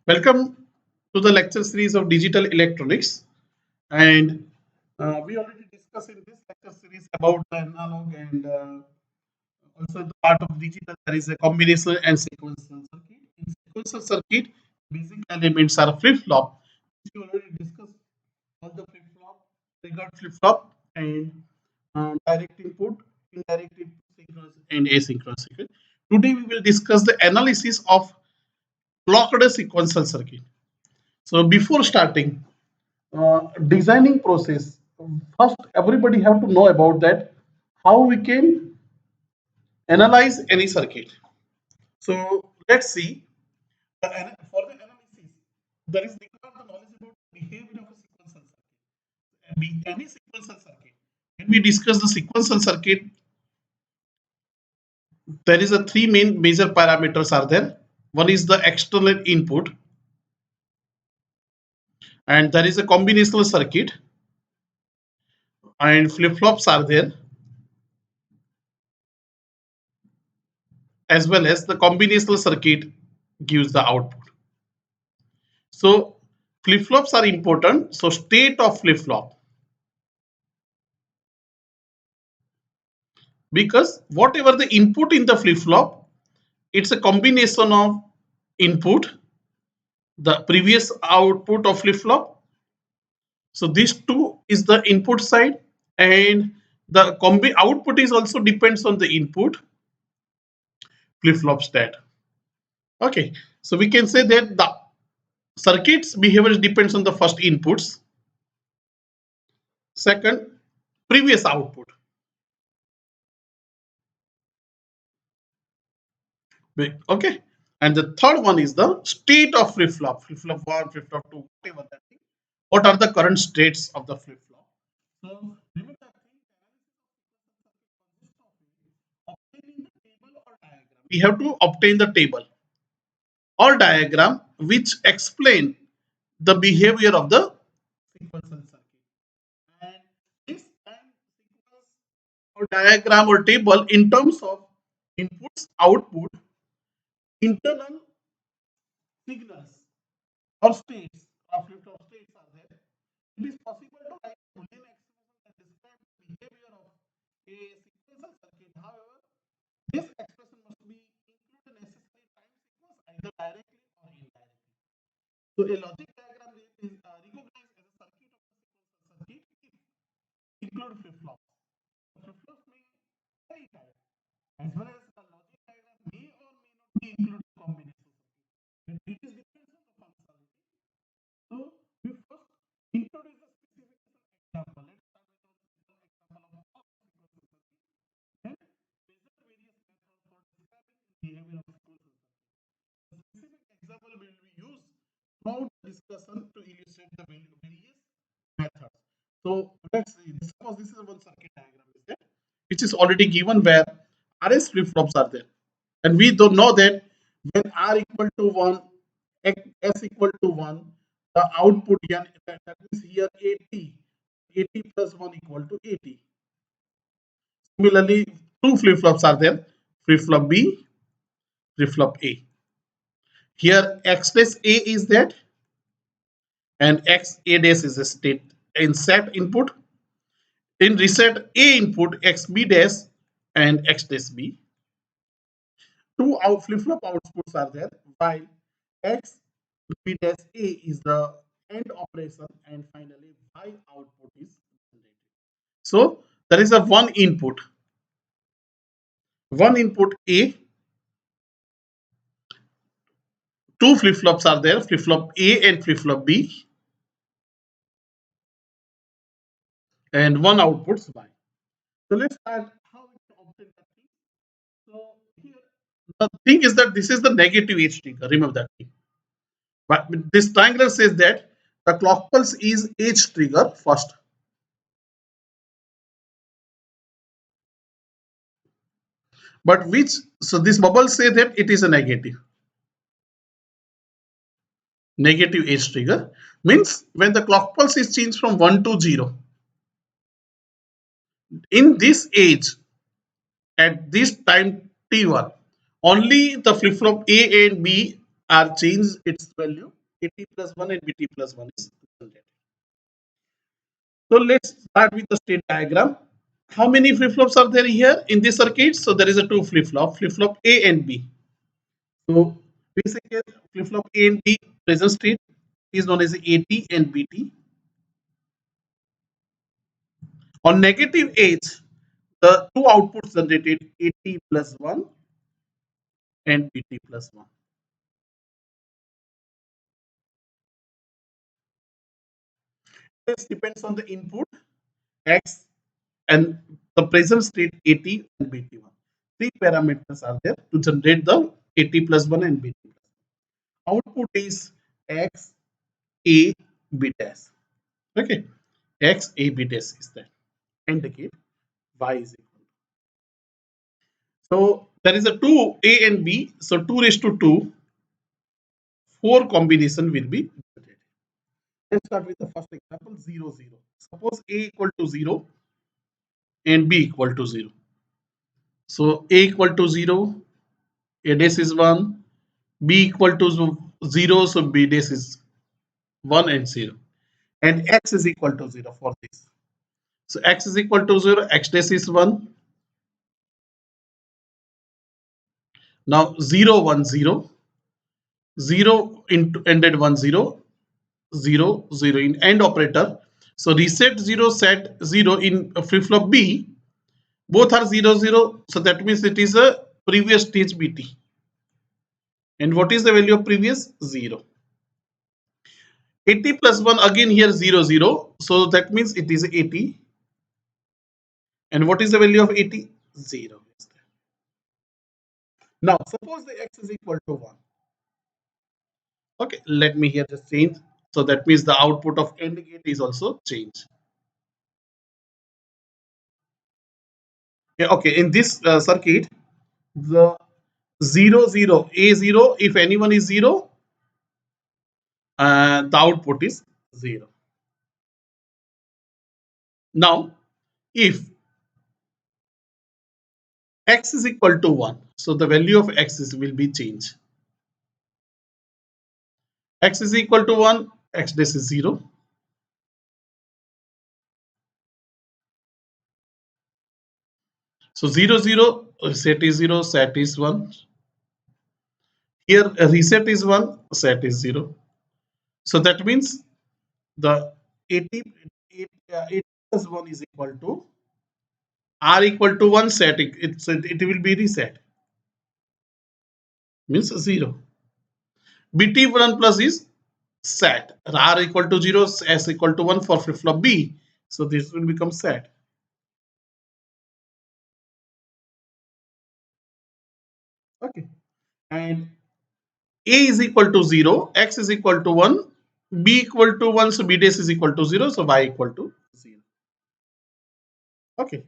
Welcome to the lecture series of digital electronics. And we already discussed in this lecture series about the analog and also the part of digital. There is a combination and sequential circuit. In sequential circuit, basic elements are flip flop. We already discussed all the flip flop, triggered flip flop, and direct input, indirect input, synchronous and asynchronous circuit. Today we will discuss the analysis of clocked sequential circuit. So before starting designing process, first everybody have to know about that how we can analyze any circuit. So let's see. For the analysis, there is required the knowledge about behavior of a sequential circuit. Any sequential circuit. When we discuss the sequential circuit, there is a three main major parameters are there. One is the external input, and there is a combinational circuit, and flip flops are there, as well as the combinational circuit gives the output. So flip flops are important. So state of flip flop, because whatever the input in the flip flop, it's a combination of input, the previous output of flip flop. So these two is the input side, and the output is also depends on the input flip flop state. Okay, so we can say that the circuit's behavior depends on the first inputs, second previous output. Okay, and the third one is the state of flip flop, flip flop 1, flip flop 2, whatever that thing. What are the current states of the flip flop? So remember that thing, obtaining the table or diagram. We have to obtain the table or diagram which explain the behavior of the sequential circuit. And this sequence or diagram or table in terms of inputs, output, internal signals or states of flip-flop states are there. It is possible to write a Boolean expression that describes the behavior of a sequential circuit. However, this expression must be include a necessary time sequence either directly or indirectly. So a logic diagram is recognized as a circuit of a sequential circuit if include flip-flops. Flip-flops may vary type, as well as a logic diagram may or may not be include combination circuit. It is depends on the functionality. So we first introduce the specification example. Let's start with the example of clock sequential circuit. Then present various methods for describing the behavior of sequential circuit. The specific example will be used throughout the discussion to illustrate the various methods. So let's see. Suppose this is one circuit diagram, is there, which is already given where RS flip flops are there, and we don't know that when R equal to 1, S equal to 1, the output that means here 80 plus 1 equal to 80. Similarly, two flip flops are there, flip flop B, flip flop A. Here X dash A is that, and X A dash is a state in set input. In reset A input X B dash and X dash B. Two out flip flop outputs are there, while X B dash A is the end operation, and finally Y output is generated. So there is a one input A, two flip flops are there, flip flop A and flip flop B, and one output Y. So let's start how we can obtain that thing. So here the thing is that this is the negative edge trigger. Remember that thing. But this triangular says that the clock pulse is edge trigger first. But which, so this bubble say that it is a negative edge trigger, means when the clock pulse is changed from 1 to 0 in this age at this time t1, only the flip flop A and B are changed its value, AT plus 1 and BT plus 1 is generated. So let's start with the state diagram. How many flip-flops are there here in this circuit? So there is a two flip-flop A and B. So basically flip-flop A and B present state is known as AT and BT. On negative edge, the two outputs generated AT plus 1 and BT plus 1. This depends on the input X and the present state AT and BT1. Three parameters are there to generate the AT plus 1 and BT. Output is X, A, B dash. Okay. X, A, B dash is there. Indicate Y is equal. So there is a 2 A and B. So 2 raised to 2, 4 combination will be generated. Let's start with the first example 0, 0. Suppose A equal to 0 and B equal to 0. So A equal to 0, A dash is 1, B equal to 0, so B dash is 1 and 0. And X is equal to 0 for this. So X is equal to 0, X dash is 1. Now 0, 1, 0, 0 into ended 1, 0, 0, 0 in AND operator. So reset 0, set 0 in flip flop B. Both are 0, 0. So that means it is a previous stage BT. And what is the value of previous? 0. 80 plus 1 again here 0, 0. So that means it is 80. And what is the value of 80? 0. Now suppose the X is equal to 1. Okay, let me here just change. So that means the output of AND gate is also changed. Yeah, okay, in this circuit, the 0, 0, A0, if anyone is 0, the output is 0. Now, if X is equal to 1, so the value of X will be changed. X is equal to 1, X dash is 0. So 0, 0, reset is 0, set is 1. Here reset is 1, set is 0. So that means the 80, 80 plus 1 is equal to R equal to 1 set, it will be reset, means 0. BT1 plus is set, R equal to 0, S equal to 1 for flip flop B. So this will become set. Okay. And A is equal to 0, X is equal to 1, B equal to 1, so B dash is equal to 0, so Y equal to 0. Okay.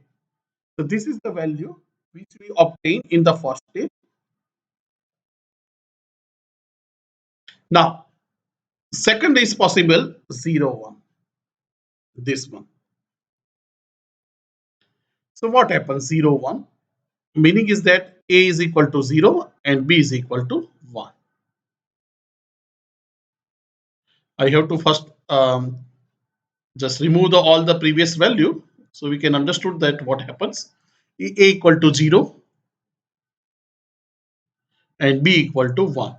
So this is the value which we obtain in the first step. Now, second is possible 0, 1. This one. So what happens 0, 1? Meaning is that A is equal to 0 and B is equal to 1. I have to first just remove all the previous value so we can understood that what happens. A equal to 0 and B equal to 1.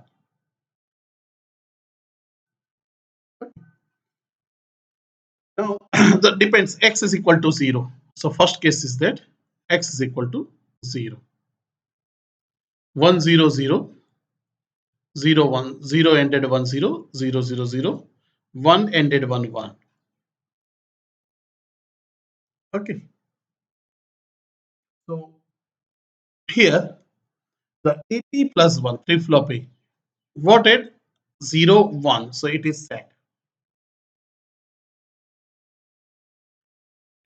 Now that depends, X is equal to 0. So first case is that X is equal to 0. 1, 0, 0, 0, 1, 0 ended 1, 0, 0, 0, 0, 1 ended 1, 1. Okay. So here the AT plus 1 flip flop A. What at 0, 1? So it is set.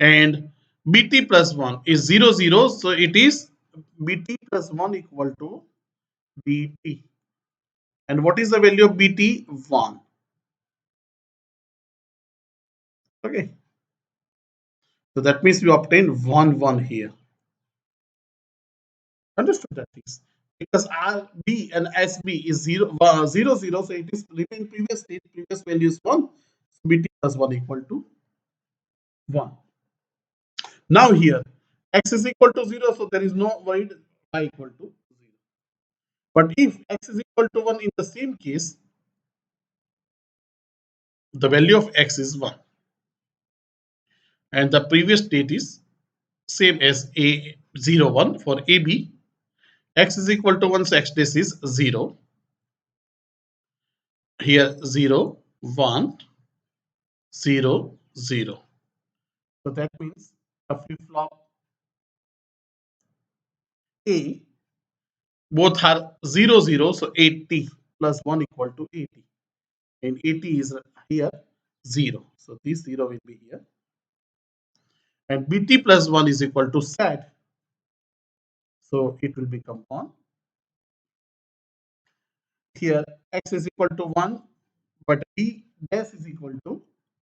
And BT plus 1 is 0, 0. So it is BT plus 1 equal to BT. And what is the value of BT? 1. Okay. So that means we obtain 1, 1 here. Understood that, please? because RB and SB is 0, 0, so it is remain previous state, previous value is 1, so BT plus 1 equal to 1. Now here, x is equal to 0, so there is no void y equal to 0. But if x is equal to 1 in the same case, the value of x is 1. And the previous state is same as A01 for AB. X is equal to 1, so x dash is 0. Here 0, 1, 0, 0. So that means the flip flop A, both are 0, 0, so 80 plus 1 equal to 80. And 80 is here 0. So this 0 will be here. And BT plus 1 is equal to SAT. So it will become 1. Here x is equal to 1, but B dash is equal to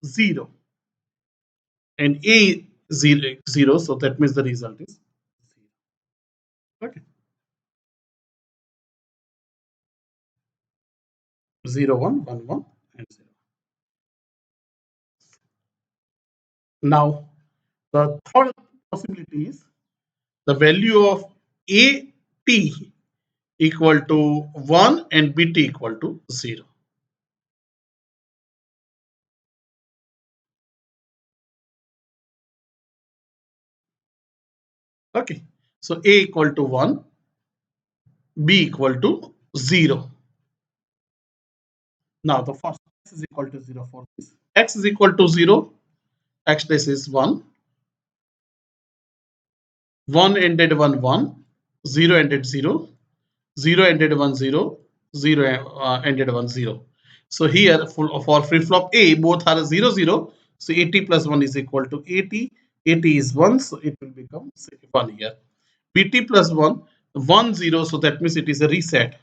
0. And A 0, 0, so that means the result is 0. Okay. 0, 1, 1, 1, and 0. Now, the third possibility is the value of AT equal to 1 and BT equal to 0. Okay. So A equal to 1, B equal to 0. Now, the first x is equal to 0 for this. X is equal to 0, x dash is 1, 1 ended 1, 1, 0 ended 0, 0 ended 1, 0, 0 ended 1, 0. So here for flip flop A, both are 0, 0. So 80 plus 1 is equal to 80. 80 is 1, so it will become 1 here. BT plus 1, 1, 0, so that means it is a reset.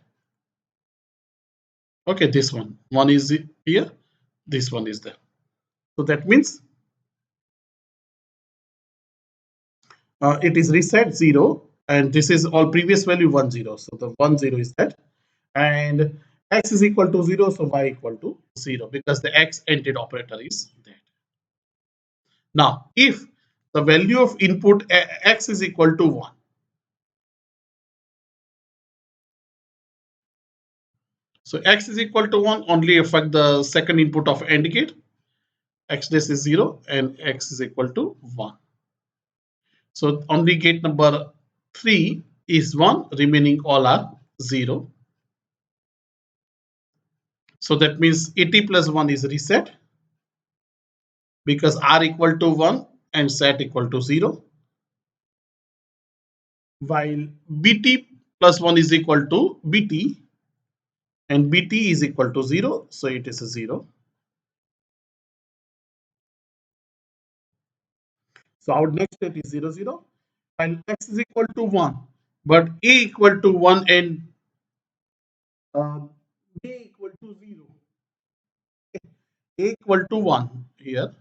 Okay, this one. 1 is here, this one is there. So that means it is reset 0, and this is all previous value 1, 0. So the 1, 0 is that. And x is equal to 0, so y equal to 0 because the x entered operator is that. Now, if the value of input x is equal to 1, so x is equal to 1, only affect the second input of AND gate. X dash is 0 and x is equal to 1. So only gate number 3 is 1, remaining all are 0. So that means 80 plus 1 is reset because R equal to 1 and SAT equal to 0. While BT plus 1 is equal to BT and BT is equal to 0. So it is a 0. So our next state is 0, 0. And x is equal to 1. But A equal to 1 and B equal to 0. A equal to 1 here.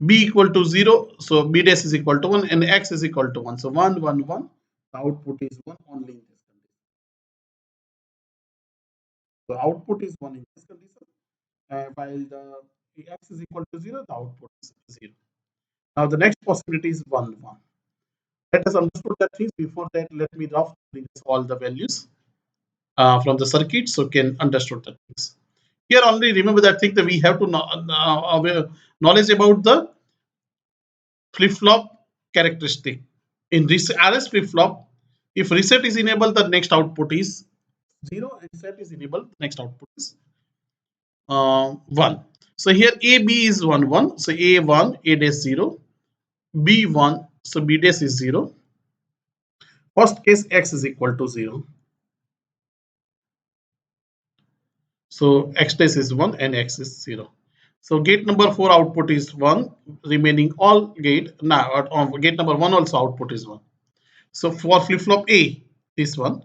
B equal to 0. So B dash is equal to 1 and x is equal to 1. So 1, 1, 1. The output is 1 only in this condition. So output is 1 in this condition. While the x is equal to 0, the output is 0. Now the next possibility is 1, 1. Let us understand that things. Before that, let me roughly all the values from the circuit so can understand the things. Here only remember that thing that we have to knowledge about the flip-flop characteristic. In RS flip-flop, if reset is enabled, the next output is 0 and set is enabled, next output is 1. So here AB is 1, 1. So A1, A dash 0. B1, so B dash is 0. First case X is equal to 0. So X dash is 1 and X is 0. So gate number 4 output is 1, remaining all gate. Now gate number 1 also output is 1. So for flip-flop A, this one.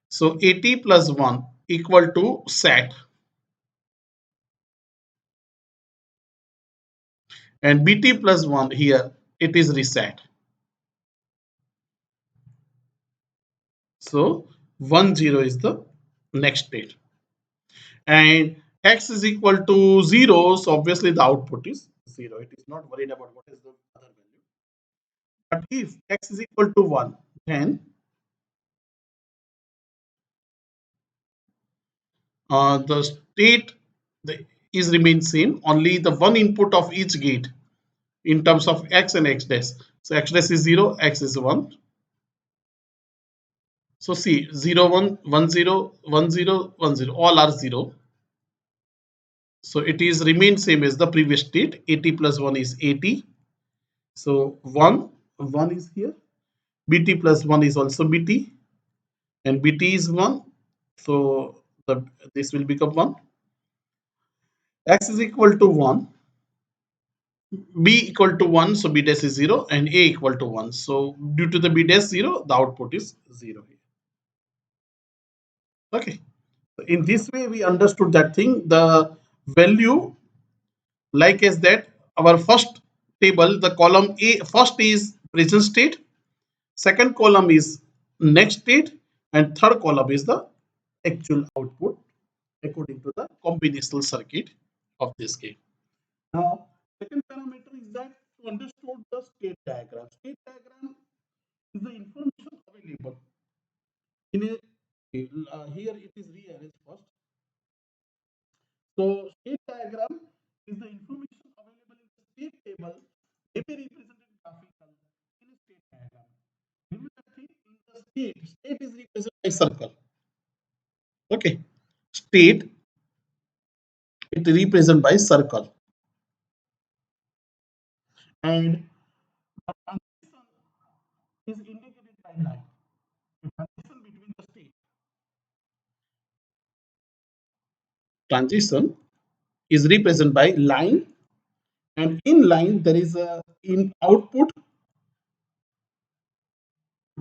So 80 plus 1 equal to SAT. And BT plus 1 here, it is reset. So 1 0 is the next state, and x is equal to 0, so obviously the output is 0. It is not worried about what is the other value. But if x is equal to 1, then the state is remains same, only the one input of each gate in terms of x and x dash. So x dash is 0, x is 1. So see, 0 1 1 0 1 0 1 0, all are 0. So it is remain same as the previous state. 80 plus 1 is 80. So 1 is here. BT plus 1 is also BT, and BT is 1. So this will become 1. X is equal to 1. B equal to 1, so B dash is 0, and A equal to 1. So due to the B dash 0, the output is 0 here. Okay. So in this way, we understood that thing. The value, like is that our first table, the column A, first is present state, second column is next state, and third column is the actual output according to the combinational circuit of this game. Now, second parameter is that to understand the state diagram. State diagram is the information available in a here it is rearranged first. So state diagram is the information available in the state table may be represented graphically in a state diagram. Remember that thing in the state is represented by circle. Okay, state it represented by circle, and the transition is indicated by line. The transition between the state transition is represented by line, and in line there is a in output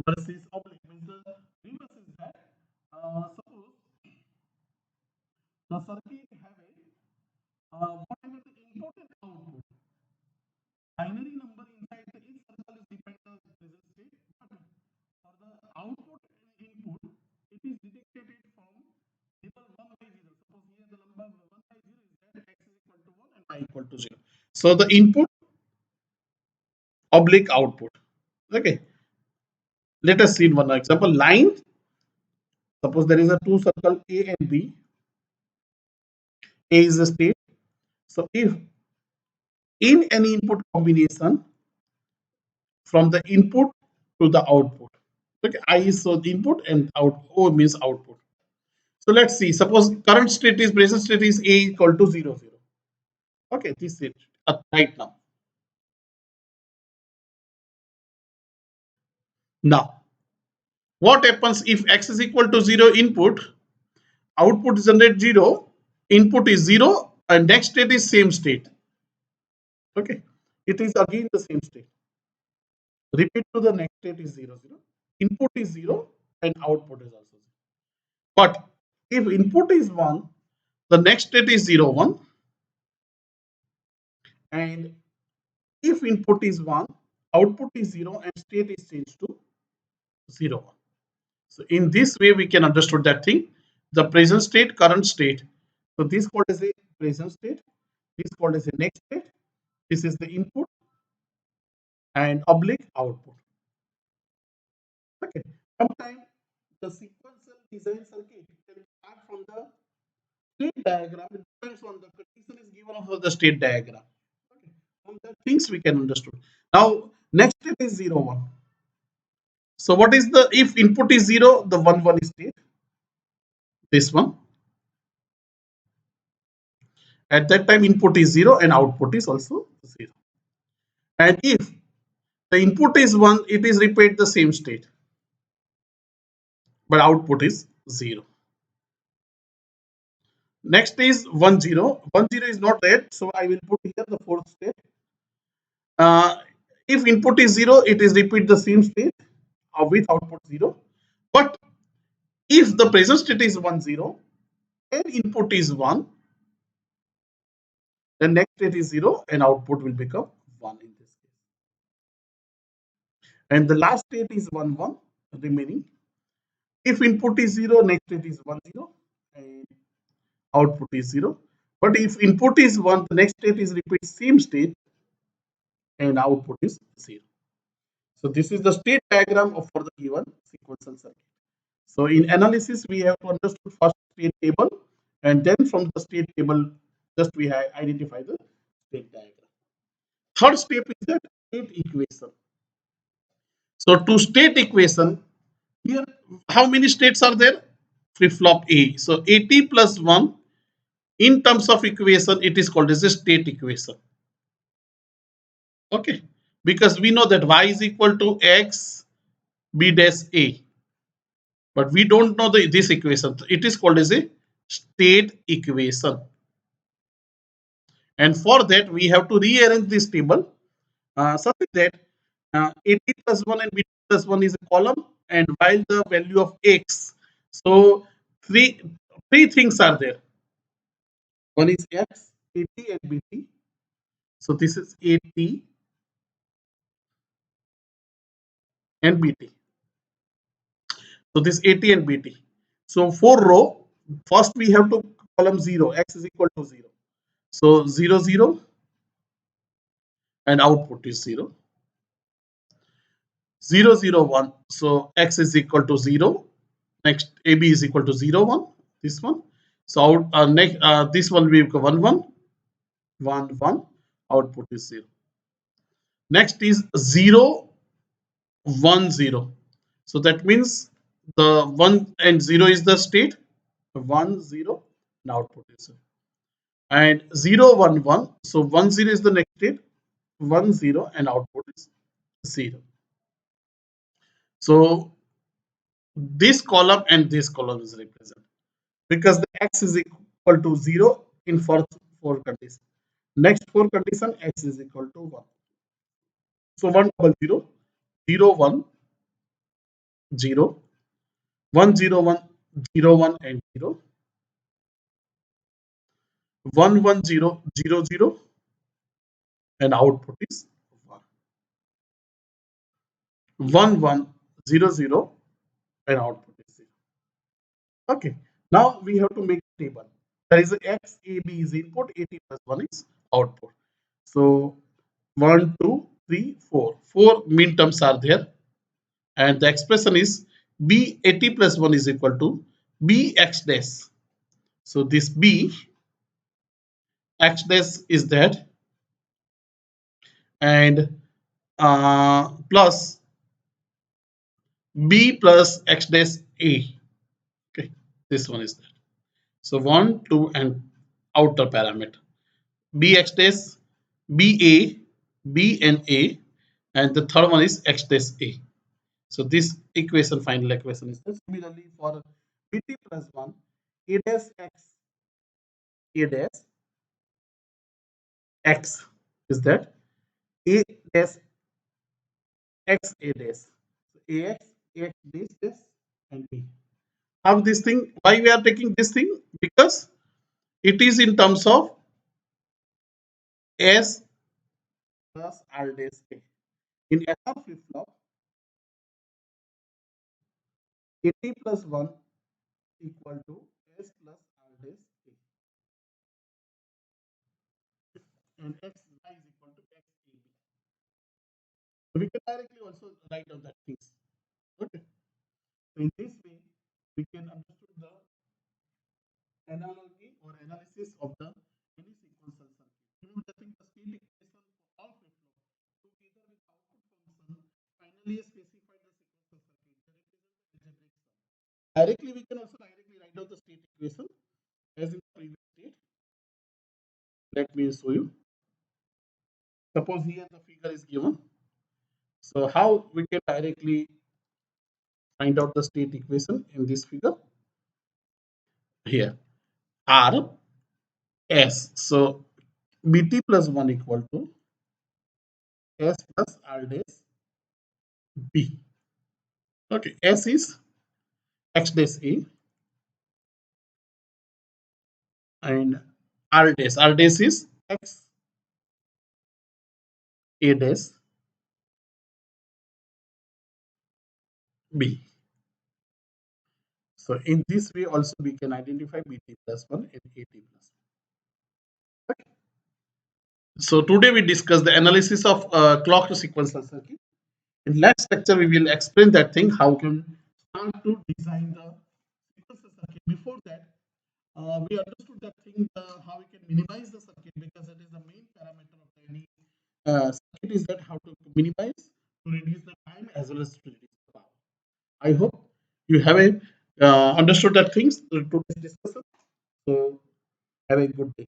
versus oblique. Means the reverse is that suppose the circuit have a whatever the input and output binary number inside the each circle is dependent on the present state, but for the output and input it is detected from label 1 by 0. Suppose here the number 1 by 0 is that x is equal to 1 and y equal to 0. So the input oblique output. Okay, let us see in one example. Line, suppose there is a two circle A and B. A is the state. So if in any input combination from the input to the output, okay, I is so the input and out O means output. So let's see. Suppose current state is present state is A equal to 0 0. Okay, this is it right now. Now, what happens if x is equal to 0 input, output is generate 0, input is 0, and next state is same state. Okay, it is again the same state. Repeat to the next state is 0 0. Input is 0 and output is also 0. But if input is 1, the next state is 0 1, and if input is 1, output is 0 and state is changed to 0 1. So in this way we can understood that thing, the present state, current state. So this called as a present state, this called as a next state, this is the input and oblique output. Okay. Sometimes the sequential design circuit can start from the state diagram. It depends on the condition is given of the state diagram. Okay. From the things we can understand. Now next step is 0 1. So what is the if input is 0, the 1 1 is state. This one. At that time input is 0 and output is also 0. And if the input is 1, it is repeat the same state. But output is 0. Next is 1 0. 1 0 is not there, so I will put here the fourth state. Uh, if input is 0, it is repeat the same state with output 0. But if the present state is 1 0 and input is 1, then next state is 0 and output will become 1 in this case. And the last state is 1 1 remaining. If input is 0, next state is 1 0 and output is 0. But if input is 1, the next state is repeat same state and output is 0. So this is the state diagram of for the given sequential circuit. So in analysis, we have to understand first state table, and then from the state table, just we have identify the state diagram. Third step is that state equation. So to state equation, here how many states are there? Flip flop A. So AT plus 1 in terms of equation, it is called as a state equation. Okay, because we know that y is equal to x b dash a, but we don't know this equation. It is called as a state equation, and for that we have to rearrange this table such that at plus 1 and b plus 1 is a column, and while the value of x, so three three things are there. One is x, at and bt. So this is at and bt. So this at and bt. So for row, first we have to column 0, x is equal to 0. So 0 0 and output is 0. 0 0 1. So x is equal to 0. Next ab is equal to 0 1. This one. So out next this one will become 1 1 1 1. Output is 0. Next is 0 1 0. So that means the 1 and 0 is the state. 1 0 and output is 0. And 0 1 1. So 1 0 is the next state. 1 0 and output is 0. So this column and this column is represented because the x is equal to 0 in first four conditions. Next four condition x is equal to 1. So 1 double 0, 0 1 0, 1 0 1 0 1 and 0, 1 1 0 0 0 and output is 1. 1 1 0 0 and output is 0. Okay. Now we have to make a table. There is a x, a, b is input, at plus 1 is output. So 1, 2, 3, 4. 4 min terms are there. And the expression is b at plus 1 is equal to b x dash. So this b x dash is that, and plus b plus x dash a. Okay, this one is that. So 1, 2, and outer parameter b x dash, b a, b and a, and the third one is x dash a. So this equation, final equation is this. Similarly for bt plus 1, a dash x, a dash x is that, a dash x, a dash. So ax, ax this, and b. How this thing, why we are taking this thing? Because it is in terms of s plus r dash a. In SR flip flop, 80 plus 1 equal to s plus r dash a. And x y is equal to x a b. So we can directly also write down that things. Okay. So in this way, we can understand the analogy or analysis of the any sequential circuit. Remember that the state equation for all flip flop together with output function finally specify the sequential circuit. They represent the algebraic sum. Directly, we can also directly write down the state equation as in the previous state. Let me show you. Suppose here the figure is given. So how we can directly find out the state equation in this figure? Here R S. So BT plus 1 equal to S plus R dash B. Okay, S is X dash A and R dash is X A dash B. So in this way also we can identify BT plus 1 and AT plus 1. Okay. So today we discuss the analysis of clock to sequential circuit. In next lecture we will explain that thing how can start to design the sequential circuit. Before that, we understood that thing how we can minimize the circuit, because that is the main parameter of any circuit, is that how to minimize, to reduce the time as well as to reduce the power. I hope you have a understood that things to today's discussion. So have a good day.